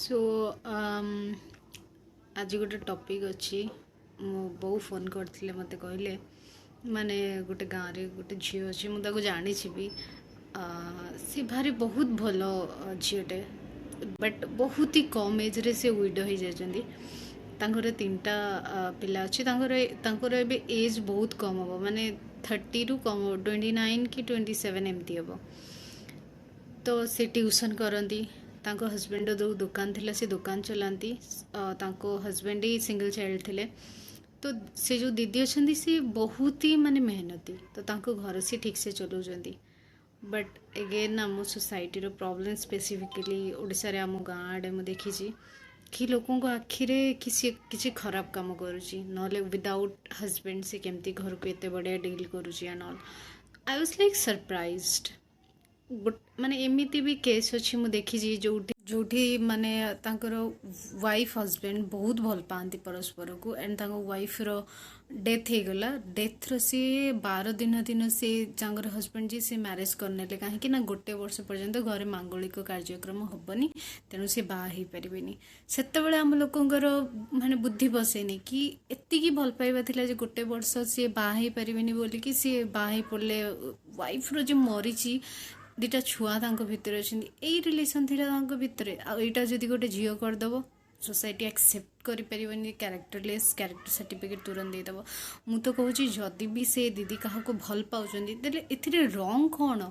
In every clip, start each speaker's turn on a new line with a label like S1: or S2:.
S1: सो आज गोटे टॉपिक अच्छी मो बो फोन करते मत कहले माने गोटे गाँव रे गोटे झी अच्छी मुझे जानी भी सी भारी बहुत भल झीटे बट बहुत ही कम एज रे से विडो हो जाती तीनटा पिला अच्छी एज बहुत कम हम माने 30 रु कम 29 कि 27 एमती हम तो से ट्यूशन करती हस्बैंड जो दुकान थिला से दुकान चलाती हस्बैंड ही सिंगल चाइल्ड थिले तो से जो दीदी अच्छा सी बहुत ही माने मेहनती तो घर से ठीक से चलाउं बट एगेन आम सोसाइटी प्रॉब्लम स्पेसिफिकली ओडिशा रे आम गाँ आड़े मुझे देखी कि लोकों को आखिरे किसी खराब काम करुच्ची नले विदाउट हस्बैंड से केमती घर को एत बढ़िया डील करुच्ची and all I was like surprised माने एमती भी केस अच्छी मुझे देखी जोठी माने तांकर वाइफ हस्बैंड बहुत भल पाती परस्पर को एंड वाइफ रो डेथ हो गला डेथ रो सी 12 दिन से हस्बैंड जी से मैरेज करने कहीं ना गोटे वर्ष पर्यंत घरे मांगलिक कार्यक्रम हेनी तेणु सी बाहा हो पारे से आम लोकंर माने बुद्धि बसेनी कि एतिकी भल पाइबा थिला जे गोटे वर्ष सी बाहा हो पारे बोलिकी सी बाहा पड़े वाइफ रो जो मरीची दुटा छुआ भितर अच्छे यही रिलेसन थी भितर आईटा जदि गोटे झील करदेव सोसाइटी एक्सेप्ट करें क्यारेक्टरलेस क्यारेक्टर सर्टिफिकेट तुरंत देदेव मु तो कहूँ जदि भी से दीदी क्या भल पाँच ए रंग कौन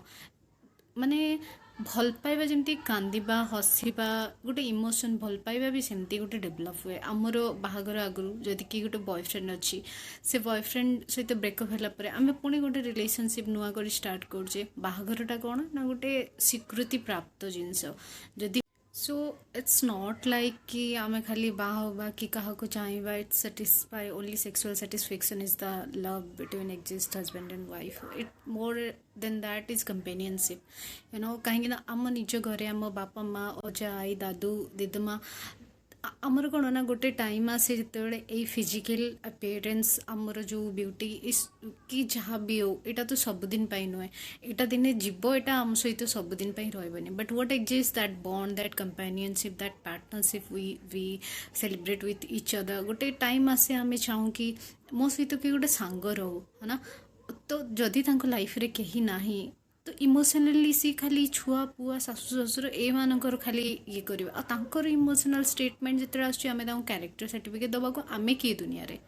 S1: माने भल पाइबा जमी कांदा हसवा गोटे इमोशन भल पाइबा भी सेमती गोटे डेभलप हुए आमर बाहागर आगु जदि कि गोटे बॉयफ्रेंड अच्छी से बॉयफ्रेंड सहित ब्रेकअप है आम पुणी गोटे रिलेशनशिप नुआ कर स्टार्ट करुचे बाहागरटा कौन ना गोटे स्वीकृति प्राप्त जिनस जदि सो इट्स नॉट लाइक कि आम खाली बाहा कि क्या चाहवा it's satisfy only sexual satisfaction is the love between exist husband and wife it more than that is companionship you know कहीं आम निज घरे आम बापा माँ अजा आई दादू दीदमा आमर कौन ना गोटे टाइम आसे जिते ये फिजिकल अपीयरेंस आमर जो ब्यूटी इस कि जहाँ भी हो यहाँ तो सबुदिन नुहे यहाँ दिने जीव यहाँ आम सहित सबुदिन रही but what exist that bond that companionship that partnership we celebrate with each other गोटे टाइम आसे आम चाहूँ कि मो सहित कि गोटे सांग रो है ना तो जदि लाइफ रे कहीं नाही तो इमोशनली सी खाली छुआ पुआ शाशु शशुर एमानकर खाली ये कर इमोशनल स्टेटमेंट जिते आम क्यारेक्टर सर्टिफिकेट दबा को आम किए दुनिया रे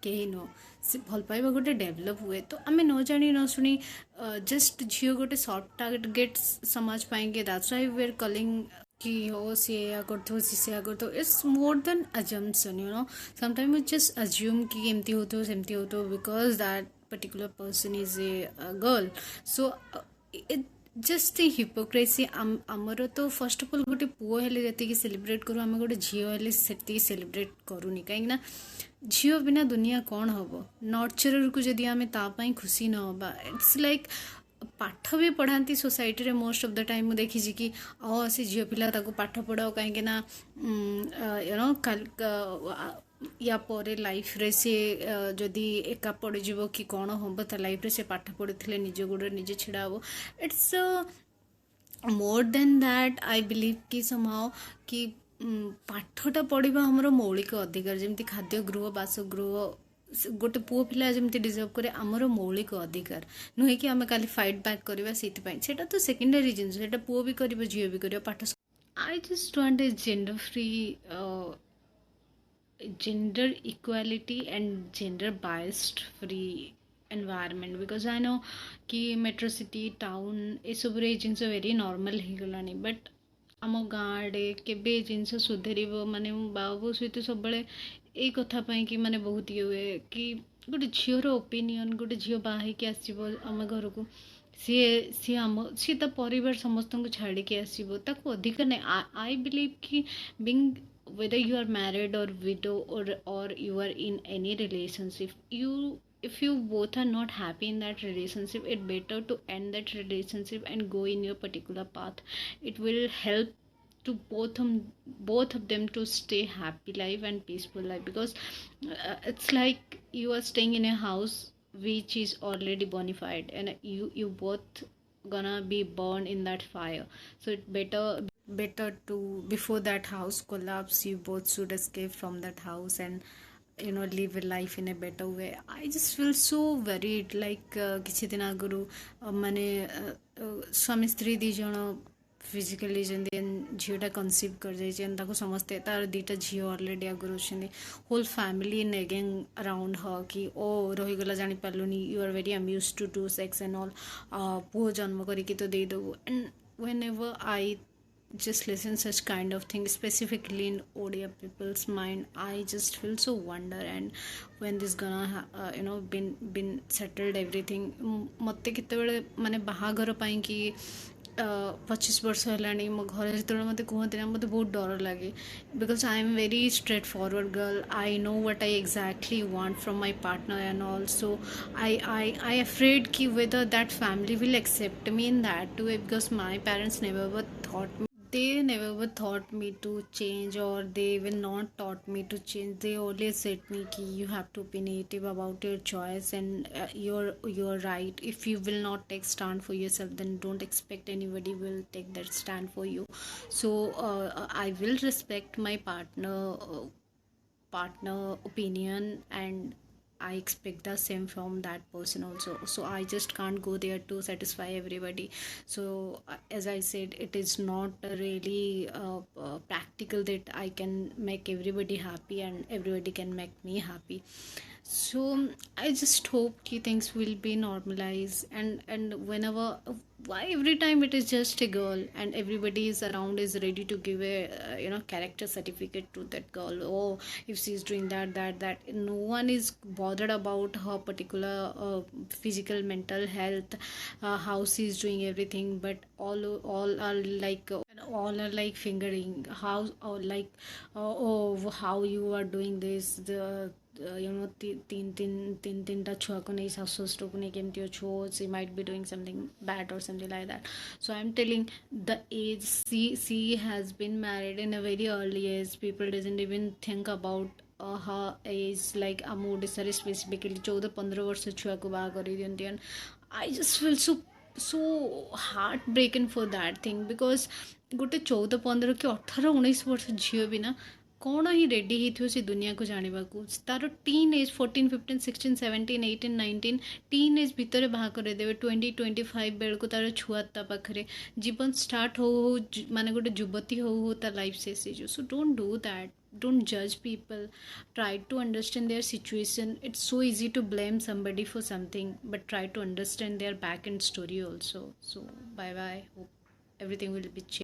S1: कहीं नुह से भल पाइबा गोटे डेभलप हुए तो आम न जानी न शुणी जस्ट झील गोटे सर्ट टारगेट समाज पाएंगे that's why we are calling कि हो सी या कर सी कर it's more than assumption you know sometime we just assume कि एमती हो सेमती हो because that particular person is a girl so just hypocrisy आमर तो फर्स्ट ऑफ ऑल गोटे पुओ हेले जी सेलिब्रेट करूँ आम गोटे झील हेले से सेलिब्रेट करूनी कहीं झील बिना दुनिया कौन हम नर्चरर को जदि आम तापाई खुशी न होबा इट्स लाइक पाठ भी पढ़ाती सोसाइटी रे मोस्ट ऑफ द टाइम मुझे देखी कि से झील पिला पाठ पढ़ाओ कहीं यू नो या पर लाइफ रे से जदि एका पड़ जीव कि कौन हम तो लाइफ रे से पाठ पढ़ी निज गोड़े निजे छिड़ा हम it's more than that I believe कि समहाउ कि पाठटा पढ़ा हमर मौलिक अधिकार जमी खाद्य गृह बासगृह गोटे पुओ पिला जमी डिजर्व करे आमर मौलिक अधिकार नुहे कि आम काली फाइट बैक करवा से तो सेकेंडरी जिन पुओ भी कर झील भी कर पाठ I just want a gender free gender equality and gender biased free environment because I know कि metro city town ये सब रे जिनस वेरी नॉर्मल हो गलानी बट आम गाँव आड़े केबे जिनस सुधर माने बाबू सहित सब यही कथा कि माने बहुत ये हुए कि गोटे झीर ओपिनियन गोटे झील बाहर आसो आम घर को सी परिवार समस्त को छाड़ी आसो अधिकार नहीं आई बिलीव कि Bing whether you are married or widow or you are in any relationship if you both are not happy in that relationship it better to end that relationship and go in your particular path. It will help to both of them to stay happy life and peaceful life because it's like you are staying in a house which is already bona fide and you both gonna be burned in that fire, so it better better to, before that house collapse, you both should escape from that house and live a life in a better way. I just feel so worried, like କିଛି ଦିନ ଆଗରୁ ମାନେ ସ୍ୱାମୀ ସ୍ତ୍ରୀ ଦି ଜଣ physically ଯେମିତି ଝିଅଟା conceive କରିଯାଇଛି ତାକୁ ସମସ୍ତେ, ତାର ଦୁଇଟା ଝିଅ ଅଲରେଡ଼ି ଆଗରୁ ଅଛନ୍ତି, ହୋଲ୍ ଫ୍ୟାମିଲି ନେଗିଂ ଆରାଉଣ୍ଡ ହ କି ଓ ରହିଗଲା ଜାଣିପାରିଲୁନି, you are very amuse to do sex and all, ପୁଅ ଜନ୍ମ କରିକି ତ ଦେଇଦେବୁ। And whenever I just listen such kind of thing, specifically in Odia people's mind, I just feel so wonder. And when this gonna been settled everything, ମତେ କେତେବେଳେ ମାନେ ବାହାଘର ପାଇଁ କି 25 ବର୍ଷ ହେଲାଣି ମୋ ଘରେ ଯେତେବେଳେ ମୋତେ କୁହନ୍ତି ନା ମୋତେ ବହୁତ ଡର ଲାଗେ, because I am very straightforward girl, I know what I exactly want from my partner and also I afraid ki whether that family will accept me in that way, because my parents never ever thought me, they never ever thought me to change, or they will not taught me to change. They always said me ki you have to be native about your choice, and you're right. If you will not take stand for yourself, then don't expect anybody will take that stand for you. So I will respect my partner opinion, and I expect the same from that person also. So I just can't go there to satisfy everybody. So as I said, it is not really practical that I can make everybody happy and everybody can make me happy. So I just hope ki things will be normalized, and whenever, why every time it is just a girl and everybody is around is ready to give a character certificate to that girl. Oh, if she's doing that, no one is bothered about her particular physical mental health, how she's doing everything, but all are like all are like fingering how, or like oh, how you are doing this, the तीन छुआको नहीं सासु ससुरको नहीं केमती अच्छो, she might be doing something bad or something like that. So I'm telling, the age she has been married in a very early age, people doesn't even think about her age. Like ଆମ ଓଡ଼ିଶାରେ specifically 14-15 ବର୍ଷ ଛୁଆକୁ ବାହା କରିଦିଅନ୍ତି, and I just feel so heartbreaking for that thing, because ଗୋଟେ 14-15 କି 18-19 ବର୍ଷ ଝିଅ ବି ନା କ'ଣ ହିଁ ରେଡ଼ି ହେଇଥିବ ସେ ଦୁନିଆକୁ ଜାଣିବାକୁ, ତାର ଟିନ୍ ଏଜ୍ 14, 15, 16, 17, 18, 19 ଟିନ୍ ଏଜ୍ ଭିତରେ ବାହା କରେଇଦେବେ, 20-25 ବେଳକୁ ତାର ଛୁଆ ତା ପାଖରେ, ଜୀବନ ଷ୍ଟାର୍ଟ ହଉ ହଉ ମାନେ ଗୋଟେ ଯୁବତୀ ହଉ ହଉ ତା ଲାଇଫ୍ ଶେଷ ହେଇଯିବ. So don't do that, don't judge people, try to understand their situation. It's so easy to blame somebody for something, but try to understand their back end story also. So bye bye, hope everything will be changed.